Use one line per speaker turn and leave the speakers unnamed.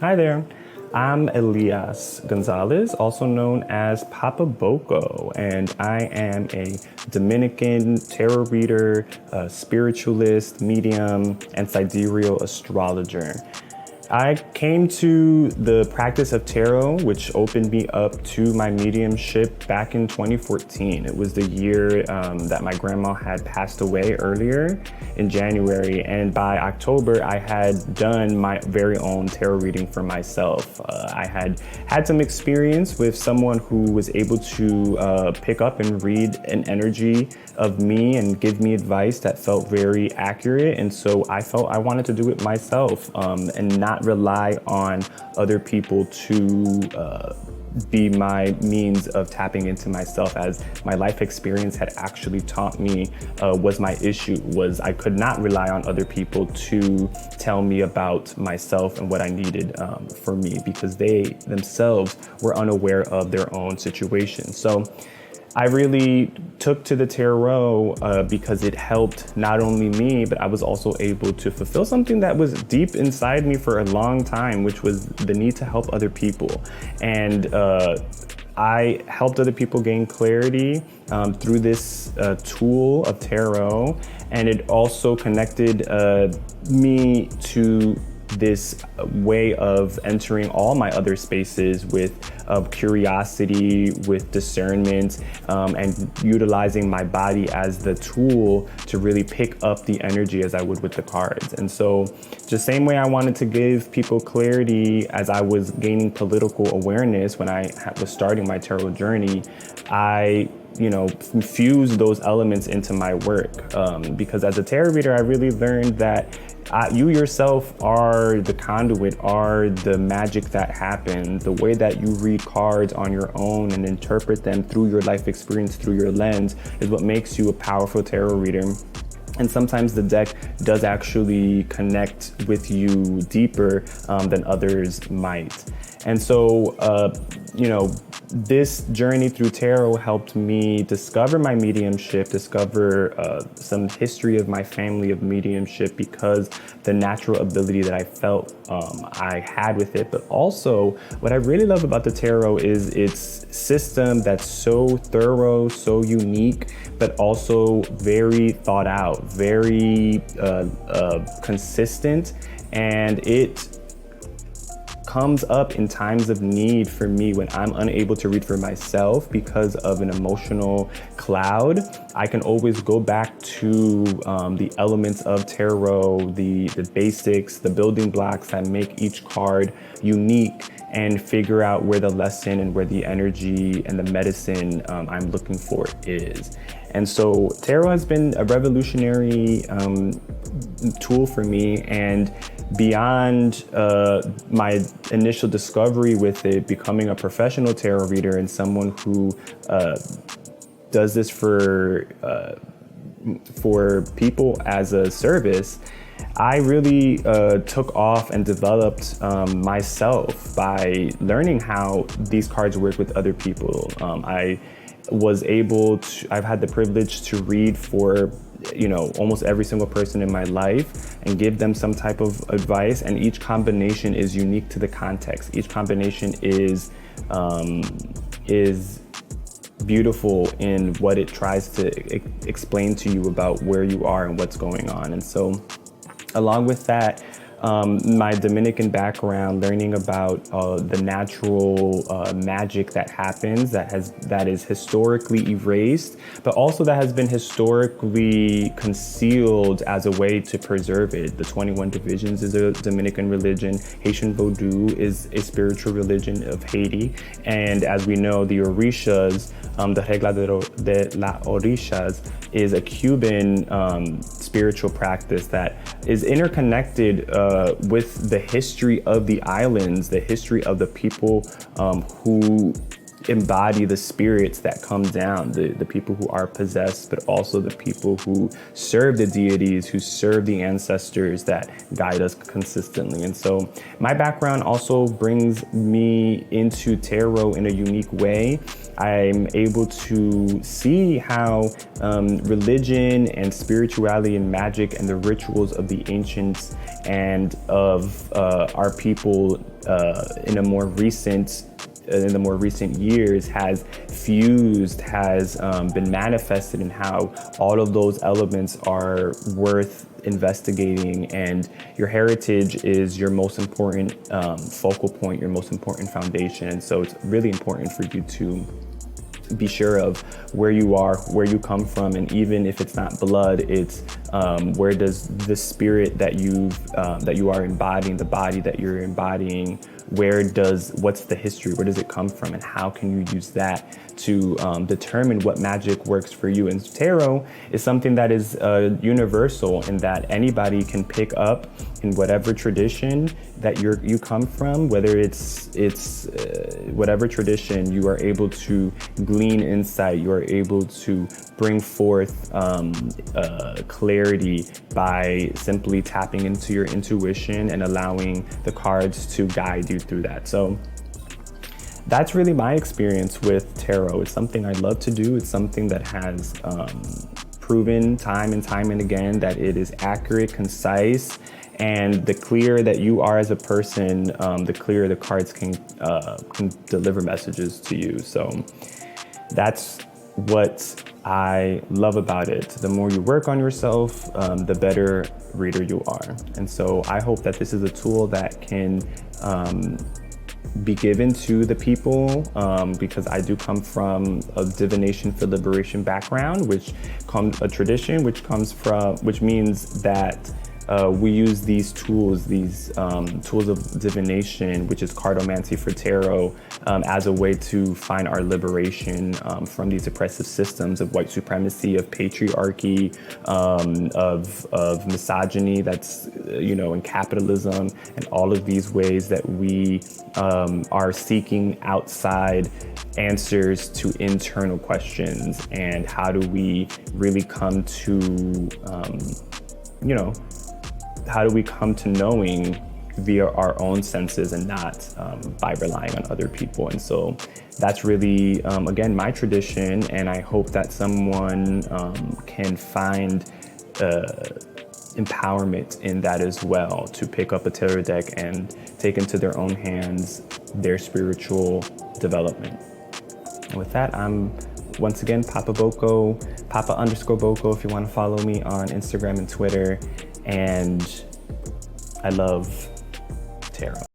Hi there. I'm Elías Gonzalez, also known as Papa Boko, and I am a Dominican tarot reader, a spiritualist, medium, and sidereal astrologer. I came to the practice of tarot, which opened me up to my mediumship back in 2014. It was the year that my grandma had passed away earlier in January, and by October, I had done my very own tarot reading for myself. I had some experience with someone who was able to pick up and read an energy of me and give me advice that felt very accurate, and so I felt I wanted to do it myself and not rely on other people to be my means of tapping into myself, as my life experience had actually taught me was my issue, was I could not rely on other people to tell me about myself and what I needed for me, because they themselves were unaware of their own situation. So I really took to the tarot because it helped not only me, but I was also able to fulfill something that was deep inside me for a long time, which was the need to help other people. And I helped other people gain clarity through this tool of tarot, and it also connected me to this way of entering all my other spaces with curiosity, with discernment, and utilizing my body as the tool to really pick up the energy as I would with the cards. And so the same way I wanted to give people clarity as I was gaining political awareness when I was starting my tarot journey, I infuse those elements into my work, because as a tarot reader, I really learned that you yourself are the conduit, are the magic that happens. The way that you read cards on your own and interpret them through your life experience, through your lens, is what makes you a powerful tarot reader. And sometimes the deck does actually connect with you deeper than others might. And so, this journey through tarot helped me discover my mediumship, discover some history of my family of mediumship, because the natural ability that I felt I had with it. But also, what I really love about the tarot is its system that's so thorough, so unique, but also very thought out, very consistent, and it comes up in times of need for me when I'm unable to read for myself because of an emotional cloud. I can always go back to the elements of tarot, the basics, the building blocks that make each card unique, and figure out where the lesson and where the energy and the medicine I'm looking for is. And so tarot has been a revolutionary tool for me, and beyond my initial discovery with it, becoming a professional tarot reader and someone who does this for people as a service, I really took off and developed myself by learning how these cards work with other people. I've had the privilege to read for almost every single person in my life and give them some type of advice, and each combination is unique to the context. Each combination is beautiful in what it tries to explain to you about where you are and what's going on. And so along with that, my Dominican background, learning about the natural magic that happens, that is historically erased, but also that has been historically concealed as a way to preserve it. The 21 divisions is a Dominican religion. Haitian Vodou is a spiritual religion of Haiti. And as we know, the Orishas, the Regla de la Orishas, is a Cuban spiritual practice that is interconnected with the history of the islands, the history of the people who embody the spirits that come down, the people who are possessed, but also the people who serve the deities, who serve the ancestors that guide us consistently. And so my background also brings me into tarot in a unique way. I'm able to see how religion and spirituality and magic and the rituals of the ancients and of our people in the more recent years has fused, has been manifested, in how all of those elements are worth investigating, and your heritage is your most important focal point, your most important foundation. And so it's really important for you to be sure of where you are, where you come from, and even if it's not blood, it's where does the spirit that you are embodying, the body that you're embodying, what's the history, where does it come from, and how can you use that to determine what magic works for you. And tarot is something that is universal, in that anybody can pick up in whatever tradition that you come from, whether it's whatever tradition, you are able to glean insight, you are able to bring forth clarity by simply tapping into your intuition and allowing the cards to guide you through that. So that's really my experience with tarot. It's something I love to do. It's something that has proven time and time and again that it is accurate, concise, and the clearer that you are as a person, the clearer the cards can deliver messages to you. So that's what I love about it. The more you work on yourself, the better reader you are. And so I hope that this is a tool that can be given to the people, because I do come from a divination for liberation background, which comes a tradition, which means that we use these tools of divination, which is cardomancy for tarot, as a way to find our liberation from these oppressive systems of white supremacy, of patriarchy, of misogyny that's, in capitalism, and all of these ways that we are seeking outside answers to internal questions. And how do we really come to, how do we come to knowing via our own senses and not by relying on other people? And so that's really, again, my tradition. And I hope that someone can find empowerment in that as well, to pick up a tarot deck and take into their own hands their spiritual development. And with that, I'm once again Papa Boko, Papa_Boko if you want to follow me on Instagram and Twitter. And I love tarot.